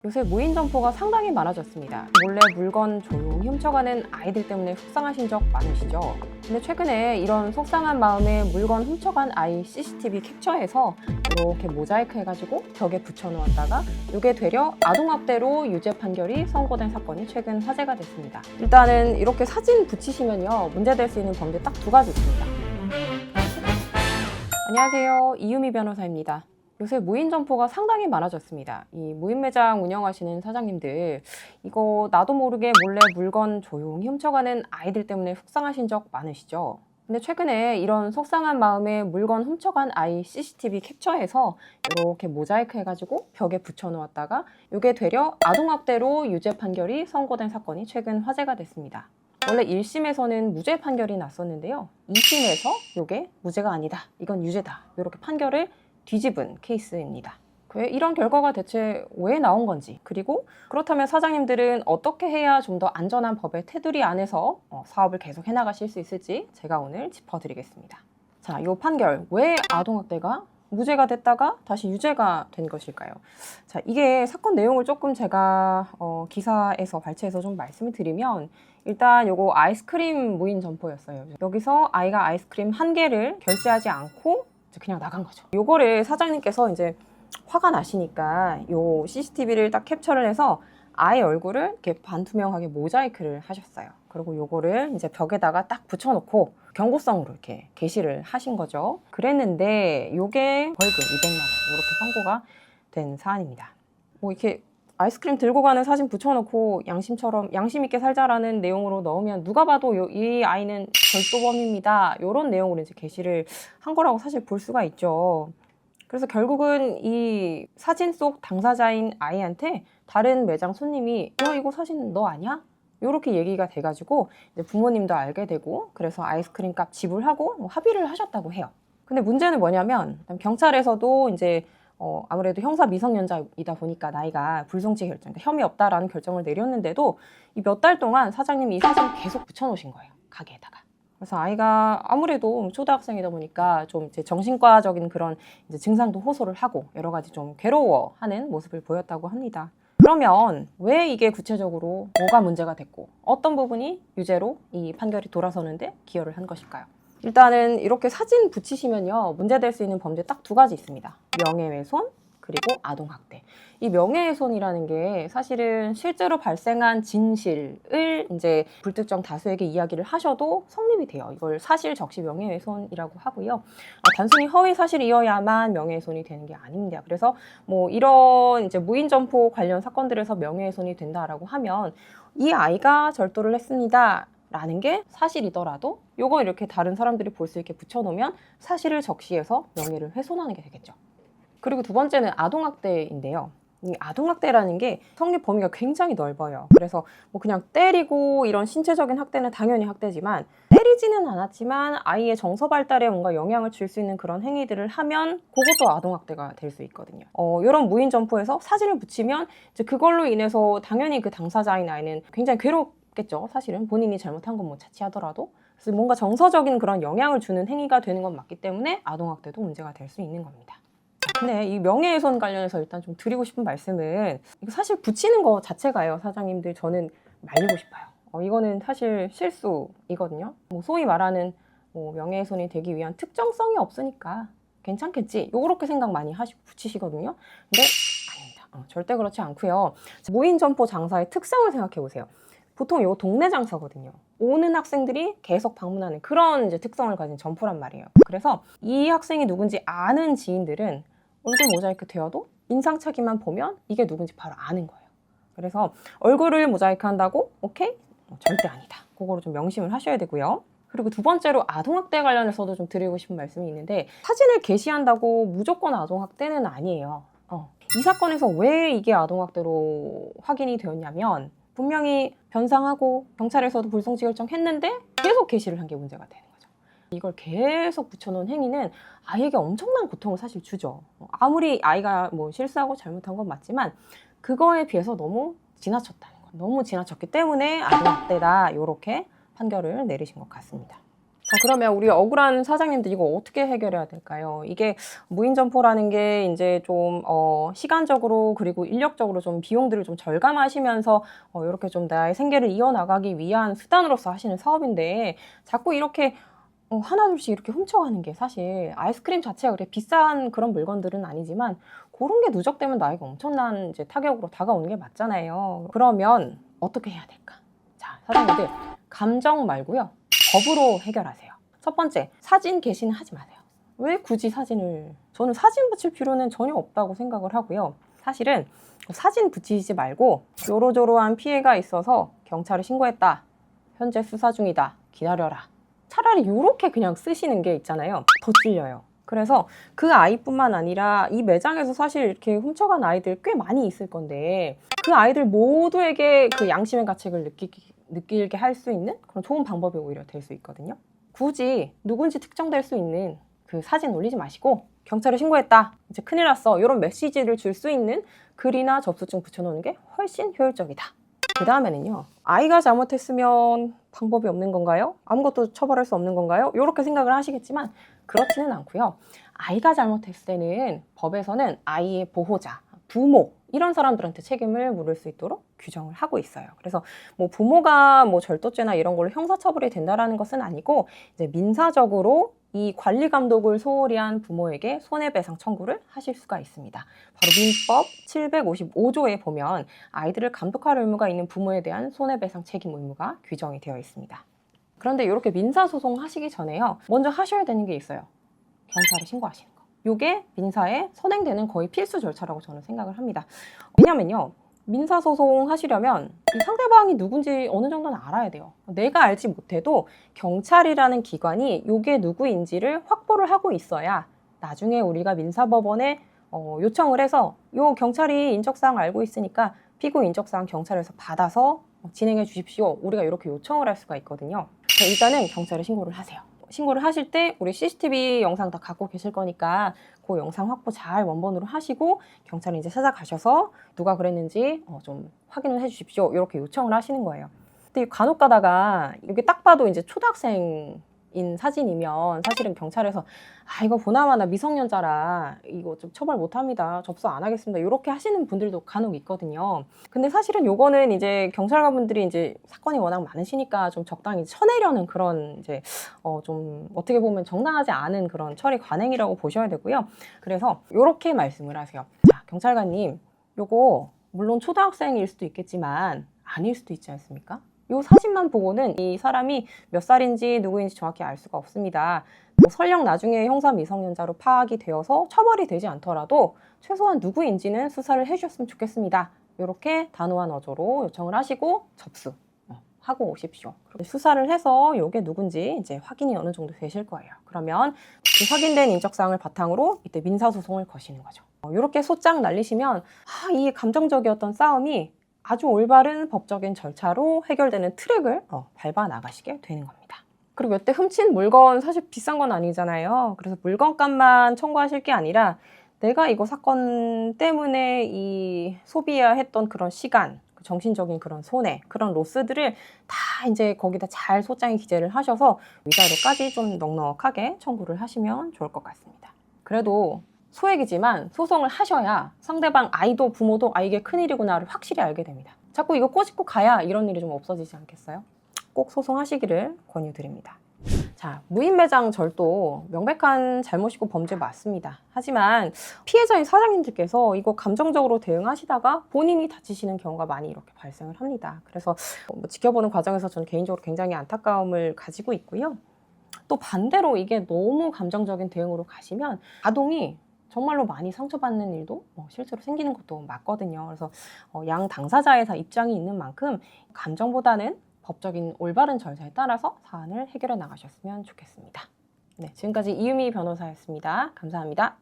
요새 무인 점포가 상당히 많아졌습니다. 몰래 물건 조용히 훔쳐가는 아이들 때문에 속상하신 적 많으시죠? 근데 최근에 이런 속상한 마음에 물건 훔쳐간 아이 CCTV 캡처해서 이렇게 모자이크 해가지고 벽에 붙여놓았다가 이게 되려 아동학대로 유죄 판결이 선고된 사건이 최근 화제가 됐습니다. 일단은 이렇게 사진 붙이시면요, 문제될 수 있는 범죄 딱 두 가지 있습니다. 안녕하세요, 이유미 변호사입니다. 요새 무인 점포가 상당히 많아졌습니다. 이 무인 매장 운영하시는 사장님들, 이거 나도 모르게 몰래 물건 조용히 훔쳐가는 아이들 때문에 속상하신 적 많으시죠? 근데 최근에 이런 속상한 마음에 물건 훔쳐간 아이 CCTV 캡처해서 이렇게 모자이크 해가지고 벽에 붙여놓았다가 이게 되려 아동학대로 유죄 판결이 선고된 사건이 최근 화제가 됐습니다. 원래 1심에서는 무죄 판결이 났었는데요. 2심에서 이게 무죄가 아니다, 이건 유죄다, 이렇게 판결을 뒤집은 케이스입니다. 이런 결과가 대체 왜 나온 건지, 그리고 그렇다면 사장님들은 어떻게 해야 좀 더 안전한 법의 테두리 안에서 사업을 계속 해나가실 수 있을지 제가 오늘 짚어드리겠습니다. 자, 이 판결, 왜 아동학대가 무죄가 됐다가 다시 유죄가 된 것일까요? 자, 이게 사건 내용을 조금 제가 기사에서 발췌해서 좀 말씀을 드리면, 일단 요거 아이스크림 무인 점포였어요. 여기서 아이가 아이스크림 한 개를 결제하지 않고 그냥 나간 거죠. 요거를 사장님께서 이제 화가 나시니까 요 CCTV를 딱 캡처를 해서 아이 얼굴을 이렇게 반투명하게 모자이크를 하셨어요. 그리고 요거를 이제 벽에다가 딱 붙여놓고 경고성으로 이렇게 게시를 하신 거죠. 그랬는데 요게 벌금 200만 원 이렇게 선고가 된 사안입니다. 뭐 이렇게 아이스크림 들고 가는 사진 붙여놓고 양심 있게 살자라는 내용으로 넣으면 누가 봐도 이 아이는 절도범입니다, 이런 내용으로 이제 게시를 한 거라고 사실 볼 수가 있죠. 그래서 결국은 이 사진 속 당사자인 아이한테 다른 매장 손님이 야, 이거 사진 너 아니야? 이렇게 얘기가 돼가지고 이제 부모님도 알게 되고, 그래서 아이스크림 값 지불하고 합의를 하셨다고 해요. 근데 문제는 뭐냐면 경찰에서도 이제 아무래도 형사 미성년자이다 보니까 나이가 불송치 결정, 그러니까 혐의 없다라는 결정을 내렸는데도 이 몇 달 동안 사장님이 이 사진을 계속 붙여놓으신 거예요, 가게에다가. 그래서 아이가 아무래도 초등학생이다 보니까 좀 이제 정신과적인 그런 이제 증상도 호소를 하고 여러 가지 좀 괴로워하는 모습을 보였다고 합니다. 그러면 왜 이게 구체적으로 뭐가 문제가 됐고 어떤 부분이 유죄로 이 판결이 돌아서는데 기여를 한 것일까요? 일단은 이렇게 사진 붙이시면요, 문제될 수 있는 범죄 딱 두 가지 있습니다. 명예훼손, 그리고 아동학대. 이 명예훼손이라는 게 사실은 실제로 발생한 진실을 이제 불특정 다수에게 이야기를 하셔도 성립이 돼요. 이걸 사실 적시 명예훼손이라고 하고요. 단순히 허위 사실이어야만 명예훼손이 되는 게 아닙니다. 그래서 뭐 이런 이제 무인 점포 관련 사건들에서 명예훼손이 된다라고 하면 이 아이가 절도를 했습니다 라는 게 사실이더라도 요거 이렇게 다른 사람들이 볼 수 있게 붙여놓으면 사실을 적시해서 명예를 훼손하는 게 되겠죠. 그리고 두 번째는 아동학대인데요. 이 아동학대라는 게 성립 범위가 굉장히 넓어요. 그래서 뭐 그냥 때리고 이런 신체적인 학대는 당연히 학대지만, 때리지는 않았지만 아이의 정서 발달에 뭔가 영향을 줄 수 있는 그런 행위들을 하면 그것도 아동학대가 될 수 있거든요. 이런 무인 점포에서 사진을 붙이면 이제 그걸로 인해서 당연히 그 당사자인 아이는 굉장히 괴롭겠죠. 사실은 본인이 잘못한 건 뭐 자취하더라도. 그래서 뭔가 정서적인 그런 영향을 주는 행위가 되는 건 맞기 때문에 아동학대도 문제가 될 수 있는 겁니다. 근데 이 명예훼손 관련해서 일단 좀 드리고 싶은 말씀은, 이거 사실 붙이는 거 자체가요, 사장님들 저는 말리고 싶어요. 이거는 사실 실수이거든요. 뭐 소위 말하는 뭐 명예훼손이 되기 위한 특정성이 없으니까 괜찮겠지, 요렇게 생각 많이 하시고 붙이시거든요. 근데 아닙니다. 절대 그렇지 않고요. 무인 점포 장사의 특성을 생각해 보세요. 보통 이거 동네 장사거든요. 오는 학생들이 계속 방문하는 그런 이제 특성을 가진 점포란 말이에요. 그래서 이 학생이 누군지 아는 지인들은 얼굴 모자이크 되어도 인상착의만 보면 이게 누군지 바로 아는 거예요. 그래서 얼굴을 모자이크 한다고? 오케이? 절대 아니다. 그거로 좀 명심을 하셔야 되고요. 그리고 두 번째로 아동학대 관련해서도 좀 드리고 싶은 말씀이 있는데, 사진을 게시한다고 무조건 아동학대는 아니에요. 이 사건에서 왜 이게 아동학대로 확인이 되었냐면, 분명히 변상하고 경찰에서도 불송치 결정했는데 계속 게시를 한 게 문제가 되는 거죠. 이걸 계속 붙여놓은 행위는 아이에게 엄청난 고통을 사실 주죠. 아무리 아이가 뭐 실수하고 잘못한 건 맞지만 그거에 비해서 너무 지나쳤다는 거, 너무 지나쳤기 때문에 아동학대다, 이렇게 판결을 내리신 것 같습니다. 자, 그러면 우리 억울한 사장님들 이거 어떻게 해결해야 될까요? 이게 무인점포라는 게 이제 좀 시간적으로 그리고 인력적으로 좀 비용들을 좀 절감하시면서 이렇게 좀 나의 생계를 이어나가기 위한 수단으로서 하시는 사업인데 자꾸 이렇게 하나둘씩 이렇게 훔쳐가는 게 사실 아이스크림 자체가 그렇게 비싼 그런 물건들은 아니지만 그런 게 누적되면 나에게 엄청난 이제 타격으로 다가오는 게 맞잖아요. 그러면 어떻게 해야 될까? 자, 사장님들 감정 말고요. 법으로 해결하세요. 첫 번째, 사진 게시는 하지 마세요. 왜 굳이 사진을, 저는 사진 붙일 필요는 전혀 없다고 생각을 하고요. 사실은 사진 붙이지 말고 요로조로한 피해가 있어서 경찰에 신고했다. 현재 수사 중이다. 기다려라. 차라리 요렇게 그냥 쓰시는 게 있잖아요. 더 찔려요. 그래서 그 아이뿐만 아니라 이 매장에서 사실 이렇게 훔쳐간 아이들 꽤 많이 있을 건데 그 아이들 모두에게 그 양심의 가책을 느끼게 할 수 있는 그런 좋은 방법이 오히려 될 수 있거든요. 굳이 누군지 특정될 수 있는 그 사진 올리지 마시고 경찰에 신고했다. 이제 큰일 났어. 이런 메시지를 줄 수 있는 글이나 접수증 붙여놓는 게 훨씬 효율적이다. 그 다음에는요. 아이가 잘못했으면 방법이 없는 건가요? 아무것도 처벌할 수 없는 건가요? 이렇게 생각을 하시겠지만 그렇지는 않고요. 아이가 잘못했을 때는 법에서는 아이의 보호자, 부모 이런 사람들한테 책임을 물을 수 있도록 규정을 하고 있어요. 그래서 뭐 부모가 뭐 절도죄나 이런 걸로 형사처벌이 된다라는 것은 아니고 이제 민사적으로 이 관리 감독을 소홀히 한 부모에게 손해배상 청구를 하실 수가 있습니다. 바로 민법 755조에 보면 아이들을 감독할 의무가 있는 부모에 대한 손해배상 책임 의무가 규정이 되어 있습니다. 그런데 이렇게 민사소송 하시기 전에요. 먼저 하셔야 되는 게 있어요. 경찰에 신고하시는 거. 이게 민사에 선행되는 거의 필수 절차라고 저는 생각을 합니다. 왜냐면요. 민사소송 하시려면 이 상대방이 누군지 어느 정도는 알아야 돼요. 내가 알지 못해도 경찰이라는 기관이 이게 누구인지를 확보를 하고 있어야 나중에 우리가 민사법원에 요청을 해서 요 경찰이 인적사항 알고 있으니까 피고 인적사항 경찰에서 받아서 진행해 주십시오. 우리가 이렇게 요청을 할 수가 있거든요. 일단은 경찰에 신고를 하세요. 신고를 하실 때 우리 CCTV 영상 다 갖고 계실 거니까 그 영상 확보 잘 원본으로 하시고 경찰에 이제 찾아가셔서 누가 그랬는지 좀 확인을 해 주십시오. 이렇게 요청을 하시는 거예요. 근데 간혹 가다가 이게 딱 봐도 이제 초등학생인 사진이면 사실은 경찰에서 이거 보나마나 미성년자라 이거 좀 처벌 못합니다. 접수 안 하겠습니다. 이렇게 하시는 분들도 간혹 있거든요. 근데 사실은 요거는 이제 경찰관분들이 이제 사건이 워낙 많으시니까 좀 적당히 쳐내려는 그런 이제 좀 어떻게 보면 정당하지 않은 그런 처리 관행이라고 보셔야 되고요. 그래서 요렇게 말씀을 하세요. 자, 경찰관님, 요거 물론 초등학생일 수도 있겠지만 아닐 수도 있지 않습니까? 이 사진만 보고는 이 사람이 몇 살인지 누구인지 정확히 알 수가 없습니다. 설령 나중에 형사 미성년자로 파악이 되어서 처벌이 되지 않더라도 최소한 누구인지는 수사를 해주셨으면 좋겠습니다. 이렇게 단호한 어조로 요청을 하시고 접수 하고 오십시오. 수사를 해서 이게 누군지 이제 확인이 어느 정도 되실 거예요. 그러면 확인된 인적사항을 바탕으로 이때 민사소송을 거시는 거죠. 이렇게 소장 날리시면 이 감정적이었던 싸움이 아주 올바른 법적인 절차로 해결되는 트랙을 밟아 나가시게 되는 겁니다. 그리고 이때 훔친 물건 사실 비싼 건 아니잖아요. 그래서 물건값만 청구하실 게 아니라 내가 이거 사건 때문에 이 소비해야 했던 그런 시간, 정신적인 그런 손해, 그런 로스들을 다 이제 거기다 잘 소장에 기재를 하셔서 위자료까지 좀 넉넉하게 청구를 하시면 좋을 것 같습니다. 그래도 소액이지만 소송을 하셔야 상대방 아이도 부모도 이게 큰일이구나를 확실히 알게 됩니다. 자꾸 이거 꼬집고 가야 이런 일이 좀 없어지지 않겠어요? 꼭 소송하시기를 권유드립니다. 자, 무인매장 절도 명백한 잘못이고 범죄 맞습니다. 하지만 피해자인 사장님들께서 이거 감정적으로 대응하시다가 본인이 다치시는 경우가 많이 이렇게 발생을 합니다. 그래서 지켜보는 과정에서 저는 개인적으로 굉장히 안타까움을 가지고 있고요. 또 반대로 이게 너무 감정적인 대응으로 가시면 아동이 정말로 많이 상처받는 일도 실제로 생기는 것도 맞거든요. 그래서 양 당사자의 입장이 있는 만큼 감정보다는 법적인 올바른 절차에 따라서 사안을 해결해 나가셨으면 좋겠습니다. 네, 지금까지 이유미 변호사였습니다. 감사합니다.